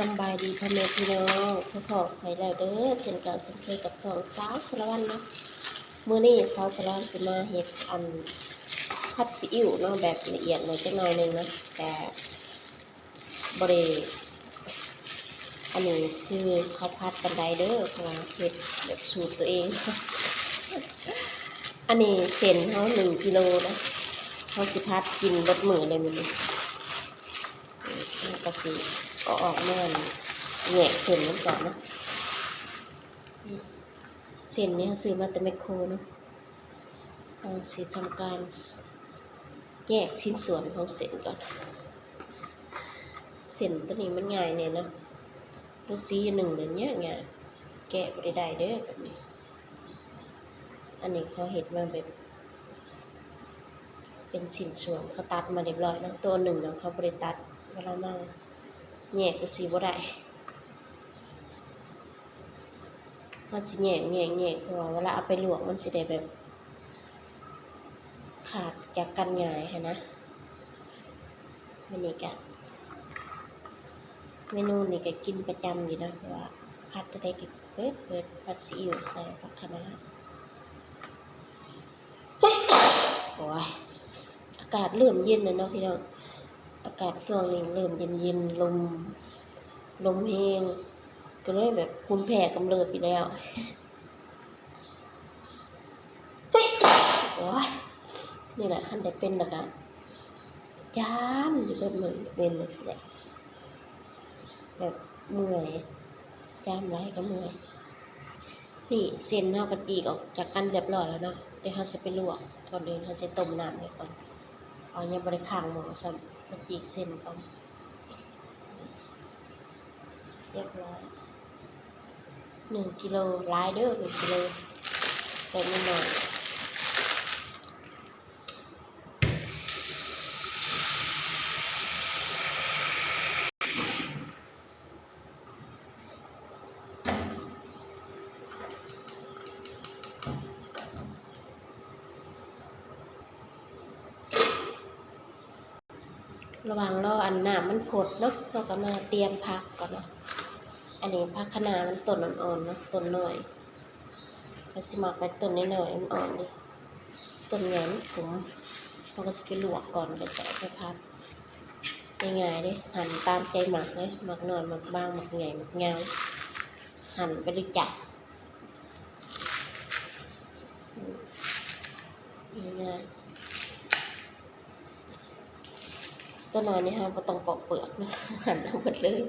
สบายดีพ่อแม่พี่น้องขอให้แล้วเด้อเช่นกันเช่นเคยกับสองสาวสารวัตรเนาะมื้อนี้สาวสารวัตรสิมาเฮ็ดผัดซีอิ๊วเนาะแบบละเอียดหน่อยจักหน่อยนึงนะแต่บ่ได้อันนี้คือข้าวผัดกันไดเด้อเพราะว่าเฮ็ดแบบสูตรตัวเอง อันนี้เส้นเฮา1กิโลนะเฮาสิผัดกินเบิดมื้อเลยมื้อนี้ก็สิเอาออกมาแยกเส้นมันก่อนนะเส้นนี้ซื้อมาแต่แมคโครเนาะเอาสิทำการแยกชิ้นส่วนของเส้นก่อนเส้นตัวนี้มันง่ายเนี่ยนะตัวสีหนึ่งเนี่ยง่ายแกะบ่ได้เด้อแบบนี้อันนี้เขาเห็ดมาแบบเป็นชิ้นส่วนเขาตัดมาเรียบร้อยแล้วตัวหนึ่งเนาะเขาบ่ได้ตัดเวลามาแยกตัวสีบ่ได้มันสิแยกเพราะว่าเวลาเอาไปลวกมันสิได้แบบขาดจากกันง่ายนะมันนี่กะเมนูนี่ก็กินประจำอยู่นะเพราะว่าผัดจะได้กินเปิดผัดซีอิ๊วใส่ผักคะน้าโอ้ยอากาศเริ่มเย็นแล้วเนาะพี่น้องอากาศช่วงนี้เริ่มเย็นลมแห้งก็เลยแบบภูมิแพ้กำเริบอีกแล้วโอ้ยนี่แหละท่านได้เป็นแล้วก็จามอยู่แบบเหมือนเป็นเลยแหละแบบเมื่อยจามไรก็เมื่อยนี่เส้นเฮากะจีออกจากกันเรียบร้อยแล้วเนาะเดี๋ยวเฮาสิไปลวกก่อนอื่นเฮาสิต้มน้ำไว้ก่อนเอายังบ่ได้ค้างหม้อซ้ำมาจีกเส้นก่อนเรียบร้อย1กิโลหลายเด้อ1กิโลแต่นิดหน่อยระหว่างรออันน้ำมันผดเนาะเราก็มาเตรียมผักก่อนเนาะอันนี้ผักคะน้ามันต้นอ่อนๆเนาะต้นน้อยเราสิมักไปต้นน้อยๆอ่อนๆนี่ต้นใหญ่ผมเราก็สิไปลวกก่อนแล้วจะไปผัดง่ายๆเด้หั่นตามใจหมักเลยหมักน้อยหมักบางหมักใหญ่หมักยาวหั่นไปเลยจ้ะง่ายต้นน้อยนี่ฮะบ่ต้องปอกเปลือกนะหั่นทั้งหมดเลย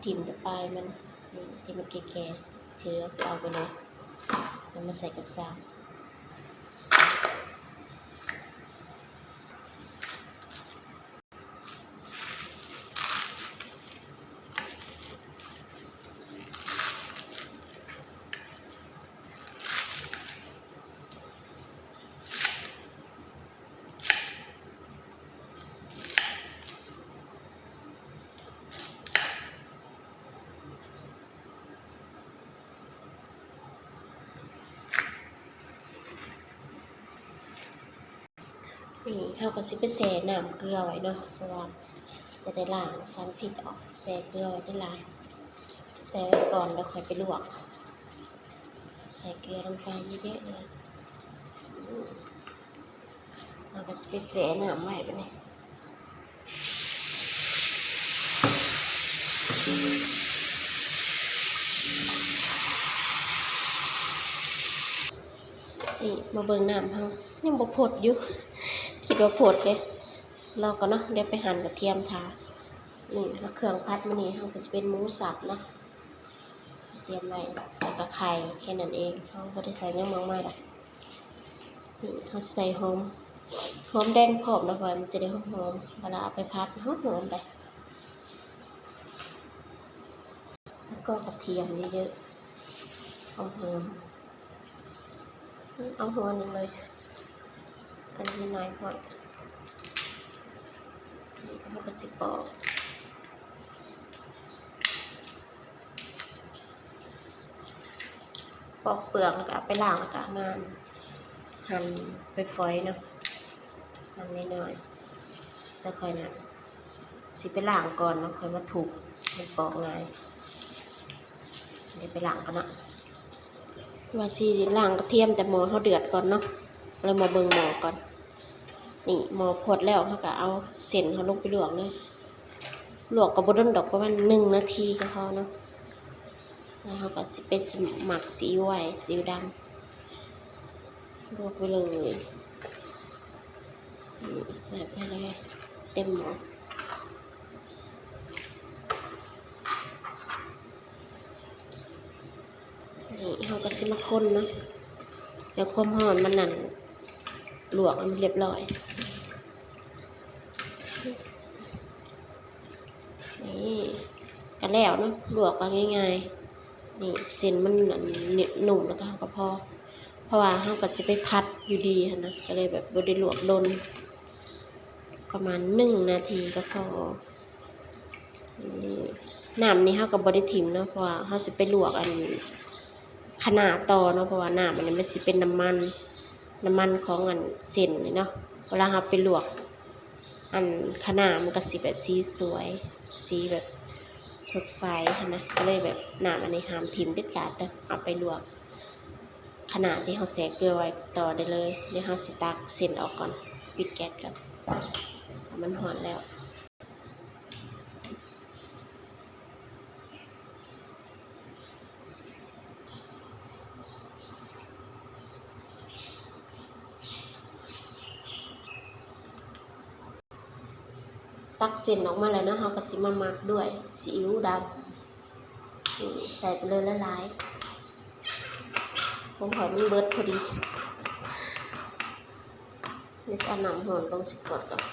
ทิ่มแต่ปลายมันนี่ที่มันแก่ๆคือเอาไปเลยแล้วมาใส่กระซังนี่เราก็สิไปแช่น้ำเกลือไว้เนาะเพราะว่าจะได้ล้างสารพิษออกแช่เกลือไว้ได้หลายแช่ไว้ก่อนแล้วค่อยไปลวกใส่เกลือลงไปเยอะๆเลยเราก็สิไปแช่น้ำไว้ไปเลยนี่มาเบิ่งน้ำเรายังบ่พดอยู่คิดว่าพดเลยเราก็เนาะเดี๋ยวไปหั่นกระเทียมทานี่แล้วเครื่องพัดมันนี่เราก็จะเป็นหมูสับเนาะเตรียมไว้แล้วก็ไข่แค่นั้นเองเราก็ได้ใส่เนื้อมากมายละนี่เราใส่หอมแดงพร้อมแล้วมันจะได้หอมเวลาเอาไปพัดหอมเลยแล้วก็กระเทียมเยอะๆเอาหัวหนึ่งเลยอันนี้น้อยพอเราก็จะปอกเปลือกแล้วก็เอาไปล้างแล้วก็มาหั่นไปฝอยเนาะหั่นน้อยๆแล้วค่อยนะ สิ สิไปล้างก่อนเนาะค่อยมาถูกมันปอกไงเดี๋ยวไปล้างกันเนาะว่าสิล้างกระเทียมแต่หม้อเขาเดือดก่อนเนาะเรามาเบิ่งหม้อก่อนนี่หม้อพดแล้วเขาก็เอาเส้นเขาลงไปลวกเลยลวกกับบดดอกประมาณ1 นาทีก็พอเนาะแล้วเขาก็สิเป็นหมักซีอิ๊วไว้ซีอิ๊วดำลวกไปเลยใส่ไปเลยเต็มหม้อนี่เขาก็สิมาคนเนาะเดี๋ยวความร้อนมันนั่นลวกมันเรียบร้อยนี่กันแล้วเนาะลวกก็ง่ายๆนี่เส้นมันหนุ่มแล้วก็พอเพราะว่าเขาก็จะไปพัดอยู่ดีนะก็เลยแบบบ่ได้ลวกโดนประมาณ1 นาทีก็พอน้ำนี้เขาก็บ่ได้ถิ่มเนาะเพราะว่าเขาจะไปลวกขนาดต่อเนาะเพราะว่าน้ำมันสิเป็นน้ำมันของเส้นนี่เนาะเวลาเราไปลวกขนาดมันก็สิแบบสีสวยสีแบบสดใสนะก็เลยแบบน้ำอันนี้ห้ามถิ่มเด็ดขาดเด้อเอาไปลวกขนาดที่เราแสกเกลือไว้ต่อได้เลยเดี๋ยวเราสิตักเส้นออกก่อนปิดแก๊สก่อนมันหอนแล้วตักเส้นออกมาแล้วนะเราก็สิมาหมักด้วยซีอิ๊วดำใส่ไปเลยละลายผมหอยมันเบิดพอดีนี่จะเอาน้ำหอนลงสิกดก่อน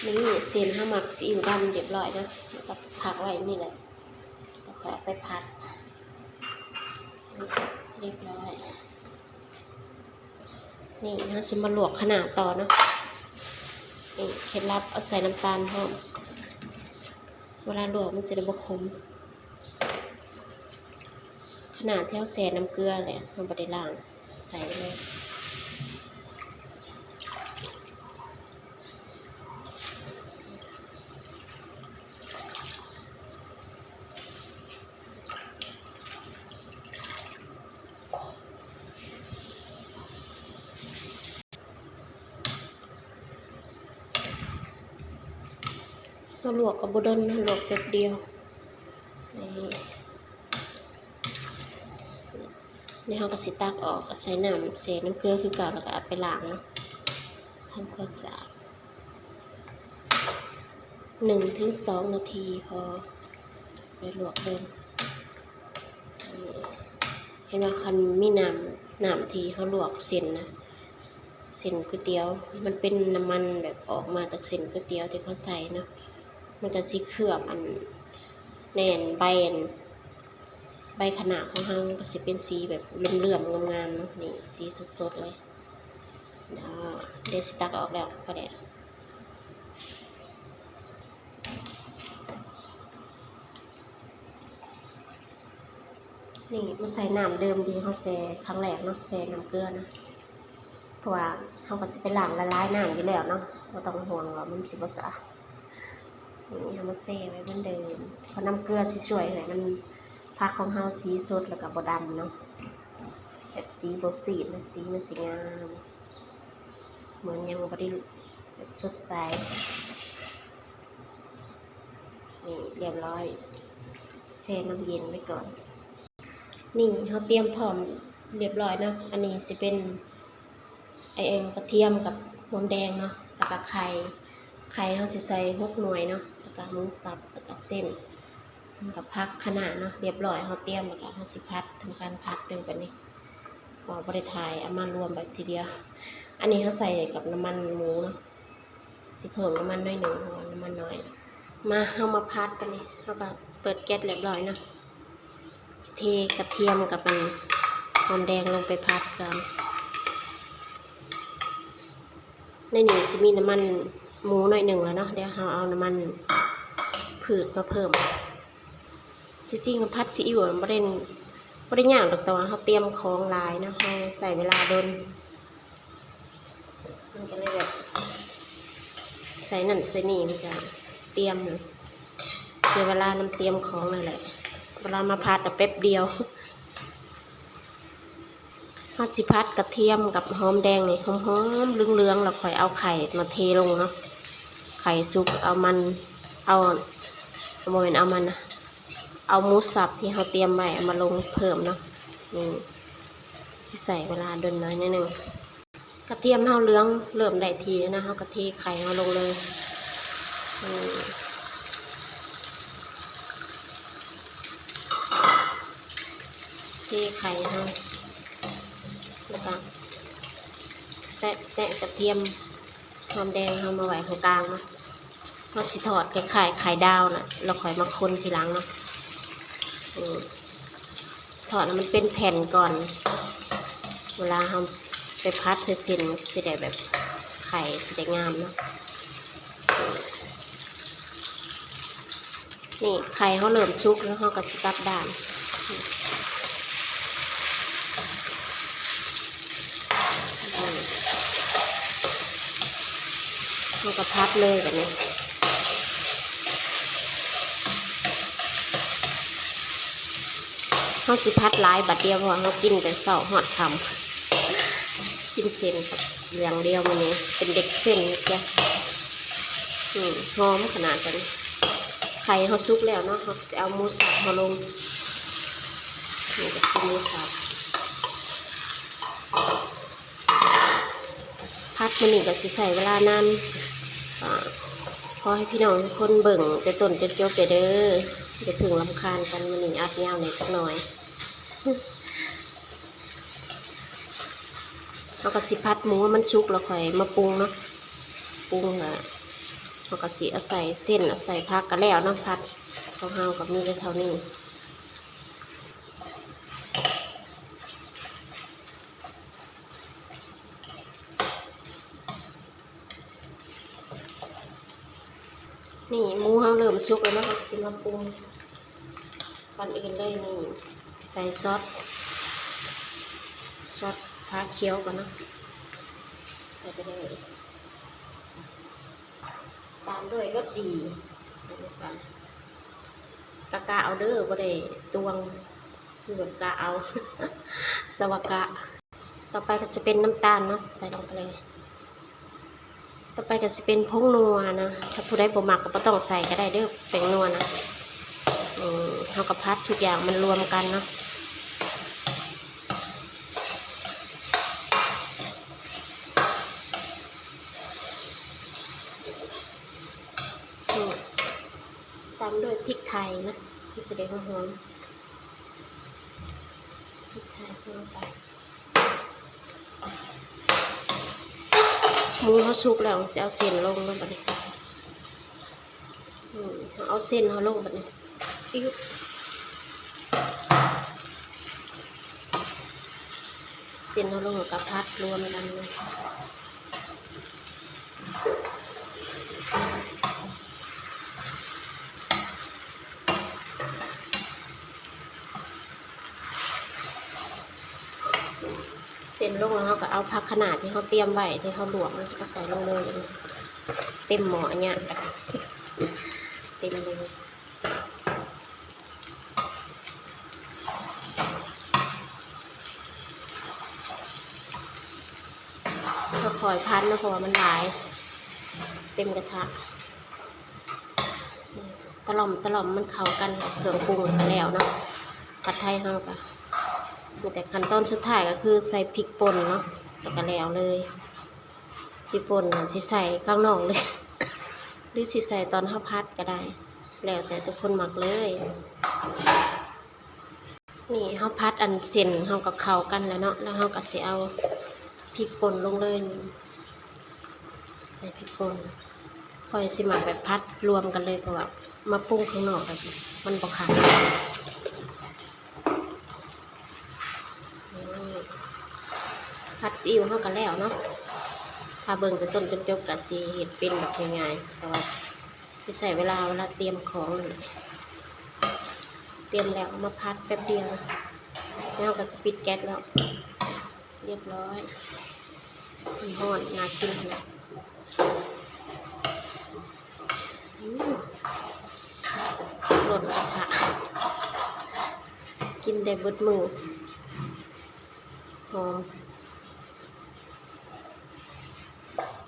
นี่เส้นข้าวหมักซีอิ๊วดำเรียบร้อยนะแล้วก็พักไว้นี่แหละแล้วค่อยเอาไปผัดเรียบร้อยนี่นะจะมาลวกขนาดต่อเนาะนี่เคล็ดลับเอาใส่น้ำตาลหอมเวลาลวกมันจะได้บ่ขมขนาดที่เราใส่น้ำเกลือแหละมันบ่ได้ล้างใส่เลยเราลวกกับบดนลวกแป๊บเดียวนี่เราก็สิตักออกใส่น้ำเศษน้ำเกลือคือเก่าแล้วก็เอาไปล้างเนาะทำความสะอาด1 ถึง 2 นาทีพอไปลวกเดิมเห็นว่าคันมีน้ำที่เขาลวกเส้นนะเส้นก๋วยเตี๋ยวมันเป็นน้ำมันแบบออกมาจากเส้นก๋วยเตี๋ยวที่เขาใส่เนาะมันก็สิเคลือบแน่นใบขนาดของเราก็สิเป็นสีแบบเหลื่อมๆงามๆเนาะนี่สีสดๆเลยเดี๋ยวสิตักออกแล้วก็ได้นี่มาใส่น้ำเดิมดีเขาแช่ครั้งแรกเนาะแช่น้ำเกลือนะเพราะว่าเขาก็สิไปล้างละลายน้ำอยู่แล้วเนาะเราต้องห่วงว่ามันสิบ่สะอาดนี่เอามาแช่ไว้เหมือนเดิมเพราะน้ำเกลือสิช่วยให้มันผักของเฮาสีสดแล้วก็บ่ดำเนาะแบบสีบ่ซีดแบบสีมันสิงามเหมือนยังบ่ได้แบบสดใสนี่เรียบร้อยแช่น้ำเย็นไว้ก่อนนี่เขาเตรียมพร้อมเรียบร้อยเนาะอันนี้สิเป็นกระเทียมกับหอมแดงเนาะแล้วก็ไข่เขาจะใส่6 หน่วยเนาะแล้วก็หมูสับแล้วก็เส้นกับพักขนาดเนาะเรียบร้อยเขาเตรียมแล้วก็เขาสิพัดทำการพัดดึงแบบนี้บริทายเอามารวมแบบทีเดียวอันนี้เขาใส่กับน้ำมันหมูเนาะสิเพิ่มน้ำมันน้อย1เพราะน้ำมันน้อยมาเอามาพัดกันนี่เขาก็เปิดแก๊สเรียบร้อยเนาะเทกระเทียมกับ อมแดงลงไปผัดกันในนี้จะมีน้ำมันหมูหน่อยหนึ่งแล้วเนาะเดี๋ยวเราเอาน้ำมันผืดมาเพิ่มจริงๆผัดซีอิ๊วไม่ได้ย่างหรอกแต่ว่าเขาเตรียมของลายนะเขาใส่เวลาโดนมันก็เลยแบบใส่นั่นใส่นี่มันจะเตรียมเสียเวลาน้ำเตรียมของนั่นแหละเวลามาผัดแต่แป๊บเดียวข้าวสิพัดกระเทียมกับหอมแดงนี่หอมๆเหลืองๆเราค่อยเอาไข่มาเทลงเนาะไข่ซุกเอามันเอาโมเมนเอามันนะเอาหมูสับที่เขาเตรียมไว้มาลงเพิ่มเนาะนี่ที่ใส่เวลาดนน้อยนิดนึงกระเทียมเขาเหลืองเริ่มได้ทีแล้วนะเขากระเทไข่เขาลงเลยเทไข่เขาแล้วก็แตะกระเทียมหอมแดงเขามาไว้ตรงกลางนะเราสิทอดคล้ายๆไข่ดาวนะเราค่อยมาคนทีหลังเนาะทอดแล้วมันเป็นแผ่นก่อนเวลาเราไปพัดเส้นสิได้แบบไข่สิได้งามเนาะนี่ไข่เขาเริ่มชุกแล้วเขาก็จะกลับด้านเขาก็พัดเลยแบบนี้เขาสิพัดหลายบัดเดียวเพราะเขากินแต่เสาหอดคำกินเส้นกับอย่างเดียวมันนี้เป็นเด็กเส้นแกหอมขนาดนี้ไข่เขาซุกแล้วเนาะเขาจะเอาหมูสับมาลงนี่จะเป็นหมูสับพัดมันนี่ก็สิใส่เวลานานพอให้พี่น้องทุกคนเบิ่งจะต้นจะจบเด้อจะถึงรำคาญกันมันนี่อัดยาวหน่อยสักหน่อยเราก็สิพัดหมูมันสุกแล้วค่อยมาปรุงเนาะปรุงอ่ะเราก็สิเอาใส่เส้นเอาใส่ผักกันแล้วเนาะพัดของเฮากับมีได้เท่านี้นี่หมูเฮาเริ่มสุกแล้วเนาะเราสิมาปรุงก่อนอื่นเลยนี่ใส่ซอสผ้าเคี้ยวก่อนนะใส่ไปเลยตามด้วยรสดีกะเอาเด้อบ่ได้ตวงคือแบบกะเอา สวกะต่อไปก็จะเป็นน้ำตาลเนาะใส่ลงไปเลยต่อไปก็จะเป็นผงนัวนะถ้าผู้ใดบ่มักก็บ่ต้องใส่ก็ได้เด้อแป้งนัวนะเท่ากับพัดทุกอย่างมันรวมกันเนาะตามด้วยพริกไทยนะมันจะได้หอมพริกไทยลงไปหมูเขาสุกแล้วจะเอาเส้นลงแล้วแบบนี้เอาเส้นเขาลงแบบนี้เส้นเขาลงกับพัดรวมกันเลยเส้นลงแล้วเราก็เอาผักขนาดที่เขาเตรียมไว้ที่เขาลวกนะก็ใส่ลงเลยเต็มหม้อเนี่ยเต็มเลยก็คอยพันนะเพราะว่ามันหลายเต็มกระทะตะหล่อมมันเข้ากันเครื่องปรุงไปแล้วเนาะผัดไทยเราก็แต่ขั้นตอนสุดท้ายก็คือใส่พริกป่นเนาะแล้วก็แล้วเลยพริกป่นที่ใส่ข้างนอกเลยหรือสิใส่ตอนข้าวพัดก็ได้แล้วแต่ทุกคนหมักเลยนี่ข้าวพัดอันเส้นเขากับเข้ากันแล้วเนาะแล้วเขาก็สิเอาพริกป่นลงเลยใส่พริกป่นค่อยสิหมักแบบพัดรวมกันเลยเพราะว่ามาปรุงข้างนอกมันบ่ขาด ผัดซีอิ๊วเฮากันแล้วเนาะถ้าเบิ่งแต่ต้นจนจบก็สิเฮ็ดเป็นแบบง่ายๆแต่ว่าสิใช้เวลาเตรียมของนั่นแหละเตรียมแล้วเอามาพัดแป๊บเดียวแล้วก็สปิดแก๊สแล้วเรียบร้อยมันร้อนน่ากินขนาดหล่นกระทะกินได้เบิดมือหอม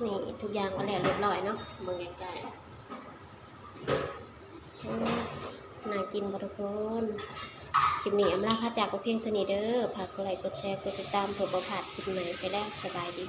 นี่ทุกอย่างก็แล้วเรียบร้อยเนาะเบิ่งใกล้ๆน่ากินบ่ทุกคนคลิปนี้อำลาพาจากก็เพียงเท่านี้เด้อฝากกดไลค์กดแชร์กดติดตามเพื่อบ่พลาดคลิปใหม่ไปแล้วสบายดี